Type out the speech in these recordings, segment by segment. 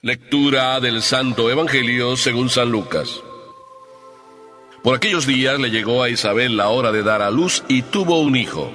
Lectura del Santo Evangelio según San Lucas. Por aquellos días le llegó a Isabel la hora de dar a luz y tuvo un hijo.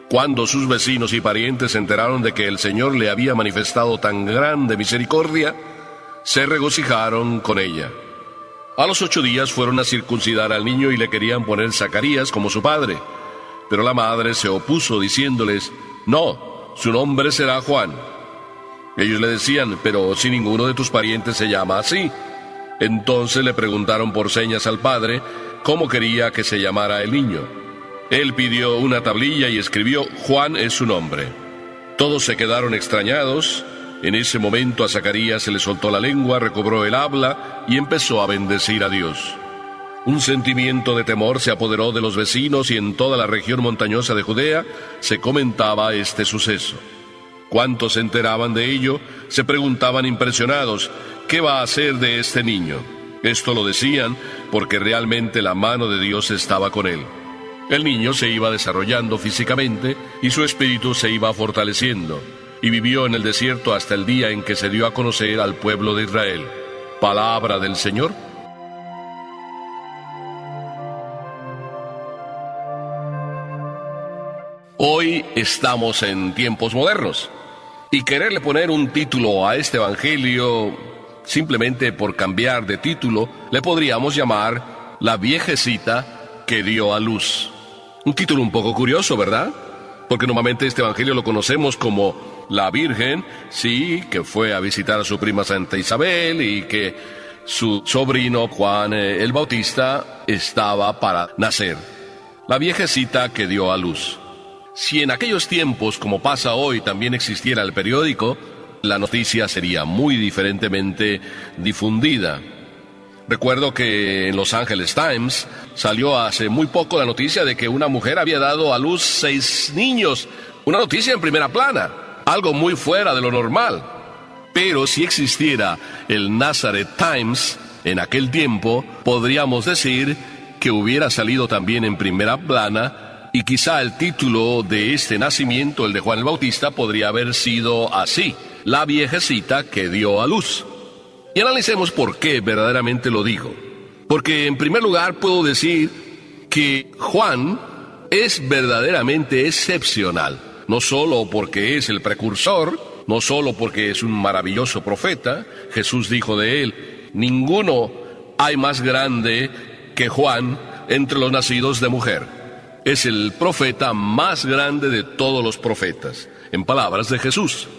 Cuando sus vecinos y parientes se enteraron de que el Señor le había manifestado tan grande misericordia, se regocijaron con ella. A los 8 días fueron a circuncidar al niño y le querían poner Zacarías como su padre. Pero la madre se opuso diciéndoles: «No, su nombre será Juan». Ellos le decían: «Pero si ninguno de tus parientes se llama así». Entonces le preguntaron por señas al padre cómo quería que se llamara el niño. Él pidió una tablilla y escribió: «Juan es su nombre». Todos se quedaron extrañados. En ese momento a Zacarías se le soltó la lengua, recobró el habla y empezó a bendecir a Dios. Un sentimiento de temor se apoderó de los vecinos y en toda la región montañosa de Judea se comentaba este suceso. Cuantos se enteraban de ello, se preguntaban impresionados: ¿qué va a hacer de este niño? Esto lo decían porque realmente la mano de Dios estaba con él. El niño se iba desarrollando físicamente y su espíritu se iba fortaleciendo, y vivió en el desierto hasta el día en que se dio a conocer al pueblo de Israel. Palabra del Señor. Hoy estamos en tiempos modernos. Y quererle poner un título a este evangelio, simplemente por cambiar de título, le podríamos llamar La viejecita que dio a luz. Un título un poco curioso, ¿verdad? Porque normalmente este evangelio lo conocemos como la Virgen, sí, que fue a visitar a su prima Santa Isabel y que su sobrino Juan el Bautista estaba para nacer. La viejecita que dio a luz. Si en aquellos tiempos, como pasa hoy, también existiera el periódico, la noticia sería muy diferentemente difundida. Recuerdo que en Los Angeles Times salió hace muy poco la noticia de que una mujer había dado a luz 6 niños. Una noticia en primera plana, algo muy fuera de lo normal. Pero si existiera el Nazareth Times en aquel tiempo, podríamos decir que hubiera salido también en primera plana. Y quizá el título de este nacimiento, el de Juan el Bautista, podría haber sido así: La viejecita que dio a luz. Y analicemos por qué verdaderamente lo digo. Porque en primer lugar puedo decir que Juan es verdaderamente excepcional. No solo porque es el precursor, no solo porque es un maravilloso profeta. Jesús dijo de él: ninguno hay más grande que Juan entre los nacidos de mujer. Es el profeta más grande de todos los profetas, en palabras de Jesús.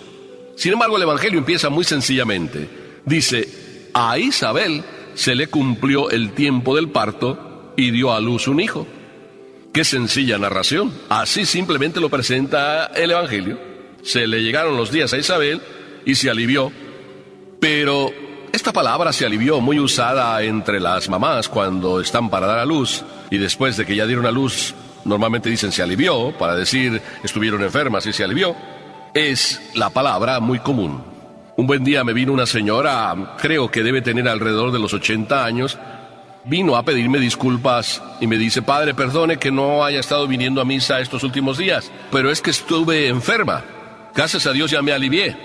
Sin embargo, el Evangelio empieza muy sencillamente. Dice: a Isabel se le cumplió el tiempo del parto y dio a luz un hijo. Qué sencilla narración. Así simplemente lo presenta el Evangelio. Se le llegaron los días a Isabel y se alivió. Pero esta palabra se alivió, muy usada entre las mamás cuando están para dar a luz, y después de que ya dieron a luz, normalmente dicen se alivió, para decir estuvieron enfermas y se alivió. Es la palabra muy común. Un buen día me vino una señora, creo que debe tener alrededor de los 80 años, vino a pedirme disculpas y me dice: padre, perdone que no haya estado viniendo a misa estos últimos días, pero es que estuve enferma. Gracias a Dios ya me alivié.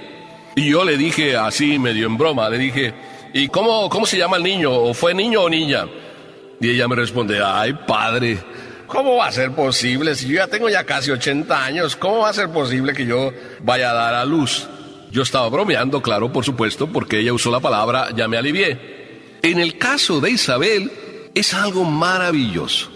Y yo le dije así, medio en broma, le dije: ¿y cómo se llama el niño? ¿O fue niño o niña? Y ella me responde: ay, padre, ¿cómo va a ser posible? Si yo ya tengo casi 80 años, ¿cómo va a ser posible que yo vaya a dar a luz? Yo estaba bromeando, claro, por supuesto, porque ella usó la palabra ya me alivié. En el caso de Isabel, es algo maravilloso.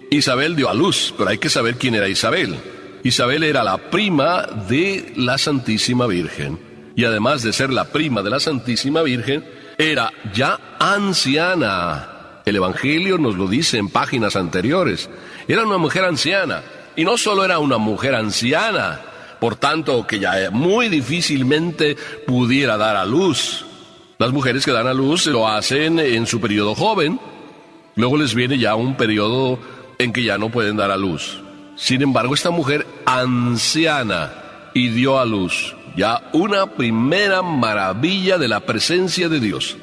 Isabel dio a luz, pero hay que saber quién era Isabel. Isabel era la prima de la Santísima Virgen. Y además de ser la prima de la Santísima Virgen, era ya anciana. El Evangelio nos lo dice en páginas anteriores. Era una mujer anciana. Y no solo era una mujer anciana, por tanto que ya muy difícilmente pudiera dar a luz. Las mujeres que dan a luz lo hacen en su periodo joven. Luego les viene ya un periodo en que ya no pueden dar a luz. Sin embargo, esta mujer anciana y dio a luz. Ya una primera maravilla de la presencia de Dios.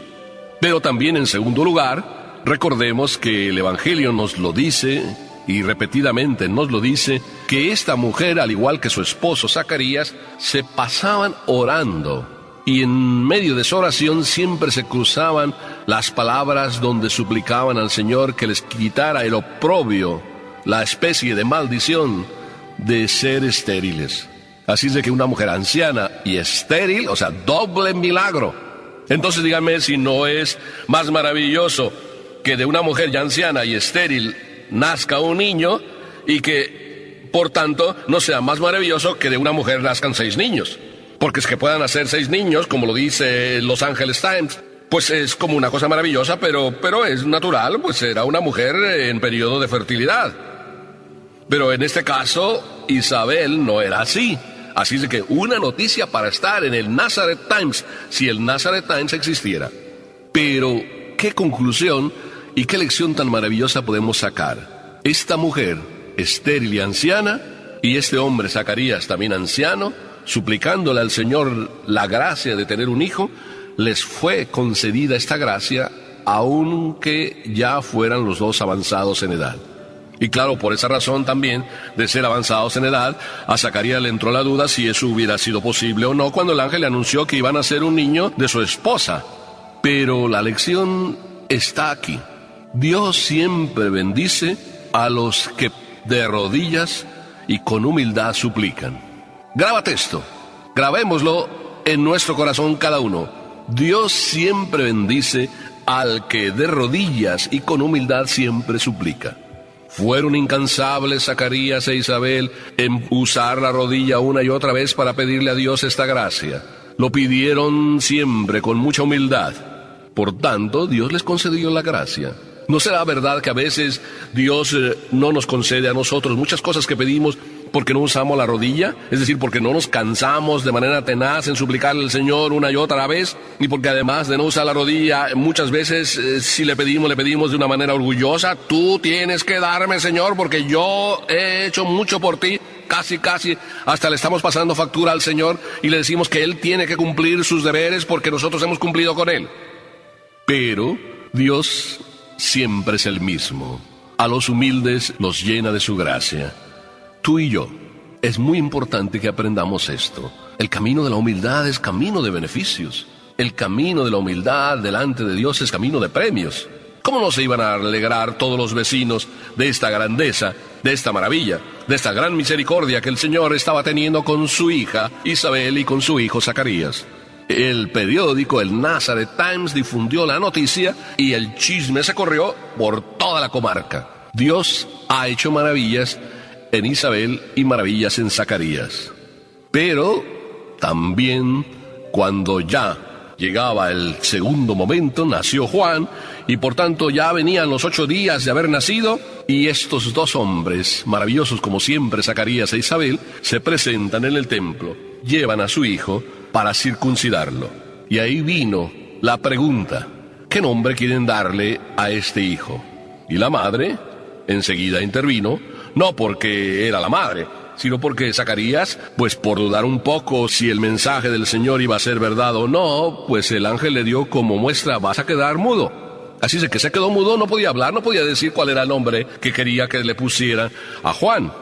Pero también, en segundo lugar, recordemos que el Evangelio nos lo dice, y repetidamente nos lo dice, que esta mujer, al igual que su esposo Zacarías, se pasaban orando. y en medio de su oración siempre se cruzaban las palabras donde suplicaban al Señor que les quitara el oprobio, la especie de maldición de ser estériles. Así es de que una mujer anciana y estéril, o sea, doble milagro. Entonces díganme si no es más maravilloso que de una mujer ya anciana y estéril nazca un niño, y que, por tanto, no sea más maravilloso que de una mujer nazcan 6 niños. Porque es que puedan nacer 6 niños, como lo dice Los Angeles Times, pues es como una cosa maravillosa, pero es natural, pues era una mujer en periodo de fertilidad. Pero en este caso, Isabel no era así. Así es de que una noticia para estar en el Nazareth Times, si el Nazareth Times existiera. Pero, ¿qué conclusión y qué lección tan maravillosa podemos sacar? Esta mujer, estéril y anciana, y este hombre, Zacarías, también anciano, suplicándole al Señor la gracia de tener un hijo, les fue concedida esta gracia, aunque ya fueran los dos avanzados en edad. Y claro, por esa razón también, de ser avanzados en edad, a Zacarías le entró la duda si eso hubiera sido posible o no cuando el ángel le anunció que iban a ser un niño de su esposa. Pero la lección está aquí. Dios siempre bendice a los que de rodillas y con humildad suplican. Grábate esto, grabémoslo en nuestro corazón cada uno. Dios siempre bendice al que de rodillas y con humildad siempre suplica. Fueron incansables Zacarías e Isabel en usar la rodilla una y otra vez para pedirle a Dios esta gracia. Lo pidieron siempre con mucha humildad. Por tanto, Dios les concedió la gracia. ¿No será verdad que a veces Dios no nos concede a nosotros muchas cosas que pedimos porque no usamos la rodilla? Es decir, porque no nos cansamos de manera tenaz en suplicarle al Señor una y otra vez, y porque además de no usar la rodilla, muchas veces si le pedimos de una manera orgullosa. Tú tienes que darme, Señor, porque yo he hecho mucho por ti. Casi, hasta le estamos pasando factura al Señor y le decimos que Él tiene que cumplir sus deberes porque nosotros hemos cumplido con Él. Pero Dios siempre es el mismo. A los humildes los llena de su gracia. Tú y yo, es muy importante que aprendamos esto. El camino de la humildad es camino de beneficios. El camino de la humildad delante de Dios es camino de premios. ¿Cómo no se iban a alegrar todos los vecinos de esta grandeza, de esta maravilla, de esta gran misericordia que el Señor estaba teniendo con su hija Isabel y con su hijo Zacarías? El periódico, el Nazareth Times, difundió la noticia y el chisme se corrió por toda la comarca. Dios ha hecho maravillas en Isabel y maravillas en Zacarías. Pero también cuando ya llegaba el segundo momento, nació Juan, y por tanto ya venían los 8 días de haber nacido, y estos 2 hombres, maravillosos como siempre, Zacarías e Isabel, se presentan en el templo, llevan a su hijo para circuncidarlo. Y ahí vino la pregunta: ¿qué nombre quieren darle a este hijo? Y la madre enseguida intervino, no porque era la madre, sino porque Zacarías, pues por dudar un poco si el mensaje del Señor iba a ser verdad o no, pues el ángel le dio como muestra: vas a quedar mudo. Así es que se quedó mudo, no podía hablar, no podía decir cuál era el nombre que quería que le pusieran a Juan.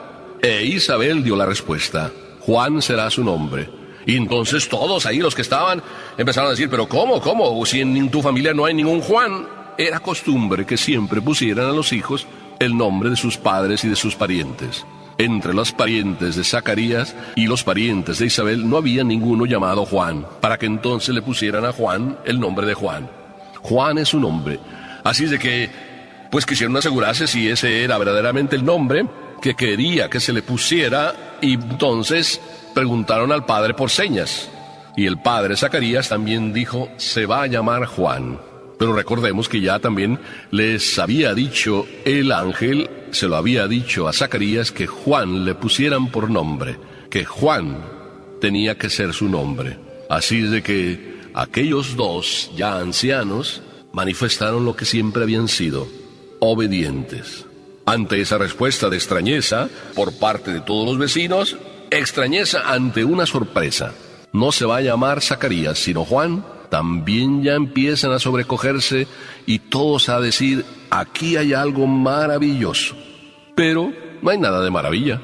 E Isabel dio la respuesta: Juan será su nombre. Y entonces todos ahí, los que estaban, empezaron a decir: ¿pero cómo? Si en tu familia no hay ningún Juan. Era costumbre que siempre pusieran a los hijos el nombre de sus padres y de sus parientes. Entre los parientes de Zacarías y los parientes de Isabel no había ninguno llamado Juan, para que entonces le pusieran a Juan el nombre de Juan. Juan es su nombre. Así es de que, pues quisieron asegurarse si ese era verdaderamente el nombre que quería que se le pusiera, y entonces preguntaron al padre por señas. Y el padre Zacarías también dijo: se va a llamar Juan. Pero recordemos que ya también les había dicho el ángel, se lo había dicho a Zacarías, que Juan le pusieran por nombre, que Juan tenía que ser su nombre. Así es de que aquellos 2 ya ancianos manifestaron lo que siempre habían sido: obedientes. Ante esa respuesta de extrañeza por parte de todos los vecinos, extrañeza ante una sorpresa. No se va a llamar Zacarías, sino Juan. También ya empiezan a sobrecogerse y todos a decir: aquí hay algo maravilloso. Pero no hay nada de maravilla.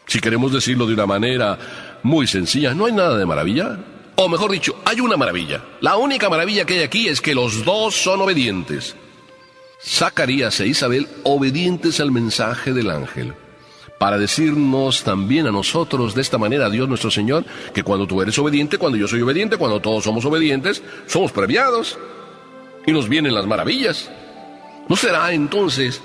Si queremos decirlo de una manera muy sencilla, no hay nada de maravilla. O mejor dicho, hay una maravilla. La única maravilla que hay aquí es que los dos son obedientes. Zacarías e Isabel obedientes al mensaje del ángel, para decirnos también a nosotros de esta manera, Dios nuestro Señor, que cuando tú eres obediente, cuando yo soy obediente, cuando todos somos obedientes, somos premiados y nos vienen las maravillas. ¿No será entonces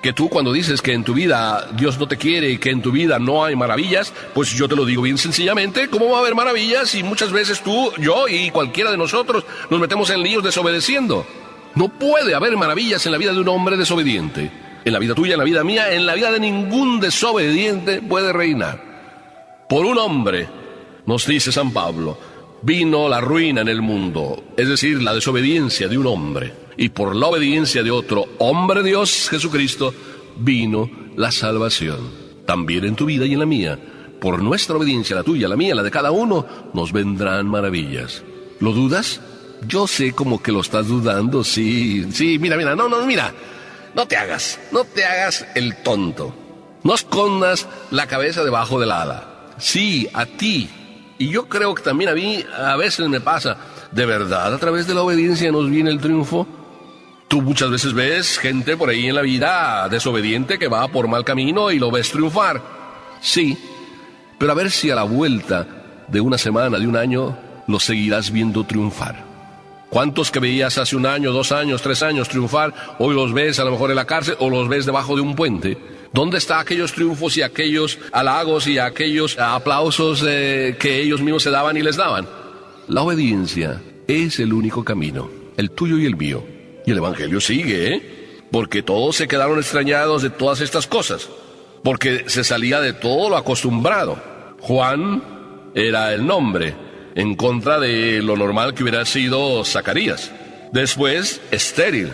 que tú, cuando dices que en tu vida Dios no te quiere y que en tu vida no hay maravillas, pues yo te lo digo bien sencillamente, ¿cómo va a haber maravillas si muchas veces tú, yo y cualquiera de nosotros nos metemos en líos desobedeciendo? No puede haber maravillas en la vida de un hombre desobediente. En la vida tuya, en la vida mía, en la vida de ningún desobediente puede reinar. Por un hombre, nos dice San Pablo, vino la ruina en el mundo, es decir, la desobediencia de un hombre. Y por la obediencia de otro hombre, Dios Jesucristo, vino la salvación. También en tu vida y en la mía, por nuestra obediencia, la tuya, la mía, la de cada uno, nos vendrán maravillas. ¿Lo dudas? Yo sé como que lo estás dudando, sí, mira, mira. No te hagas el tonto. No escondas la cabeza debajo del ala. Sí, a ti. Y yo creo que también a mí a veces me pasa. ¿De verdad a través de la obediencia nos viene el triunfo? Tú muchas veces ves gente por ahí en la vida desobediente que va por mal camino y lo ves triunfar. Sí, pero a ver si a la vuelta de una semana, de un año, lo seguirás viendo triunfar. ¿Cuántos que veías hace un año, 2 años, 3 años triunfar, hoy los ves a lo mejor en la cárcel o los ves debajo de un puente? ¿Dónde están aquellos triunfos y aquellos halagos y aquellos aplausos que ellos mismos se daban y les daban? La obediencia es el único camino, el tuyo y el mío. Y el Evangelio sigue, porque todos se quedaron extrañados de todas estas cosas, porque se salía de todo lo acostumbrado. Juan era el nombre, en contra de lo normal que hubiera sido Zacarías. Después, estéril,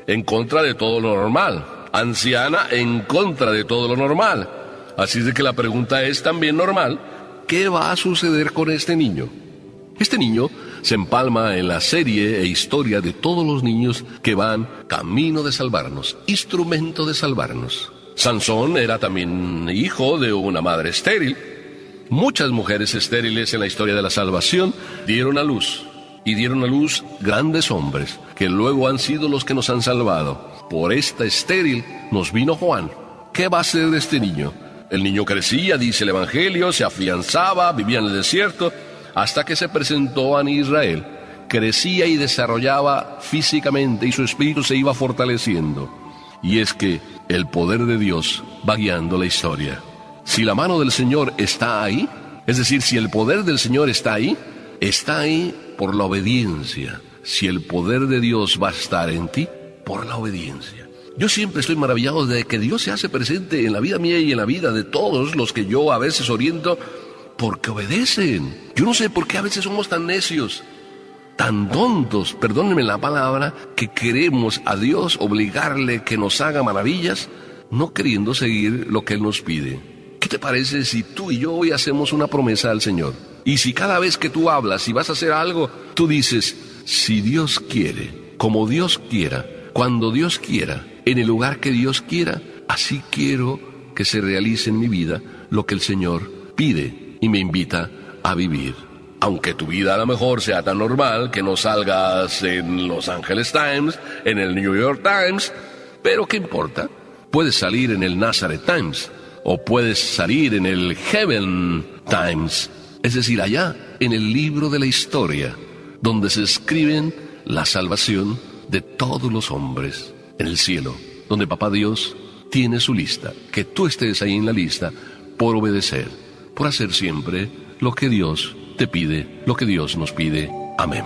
en contra de todo lo normal. Anciana, en contra de todo lo normal. Así de que la pregunta es también normal: ¿qué va a suceder con este niño? Este niño se empalma en la serie e historia de todos los niños que van camino de salvarnos, instrumento de salvarnos. Sansón era también hijo de una madre estéril. Muchas mujeres estériles en la historia de la salvación dieron a luz, y dieron a luz grandes hombres, que luego han sido los que nos han salvado. Por esta estéril nos vino Juan. ¿Qué va a hacer de este niño? El niño crecía, dice el Evangelio, se afianzaba, vivía en el desierto, hasta que se presentó a Israel. Crecía y desarrollaba físicamente, y su espíritu se iba fortaleciendo. Y es que el poder de Dios va guiando la historia. Si la mano del Señor está ahí, es decir, si el poder del Señor está ahí por la obediencia. Si el poder de Dios va a estar en ti, por la obediencia. Yo siempre estoy maravillado de que Dios se hace presente en la vida mía y en la vida de todos los que yo a veces oriento, porque obedecen. Yo no sé por qué a veces somos tan necios, tan tontos, perdónenme la palabra, que queremos a Dios obligarle que nos haga maravillas, no queriendo seguir lo que Él nos pide. ¿Qué te parece si tú y yo hoy hacemos una promesa al Señor? Y si cada vez que tú hablas y vas a hacer algo, tú dices: si Dios quiere, como Dios quiera, cuando Dios quiera, en el lugar que Dios quiera, así quiero que se realice en mi vida lo que el Señor pide y me invita a vivir. Aunque tu vida a lo mejor sea tan normal que no salgas en Los Angeles Times, en el New York Times, pero ¿qué importa? Puedes salir en el Nazareth Times, o puedes salir en el Heaven Times, es decir, allá en el libro de la historia, donde se escriben la salvación de todos los hombres, en el cielo, donde Papá Dios tiene su lista. Que tú estés ahí en la lista por obedecer, por hacer siempre lo que Dios te pide, lo que Dios nos pide. Amén.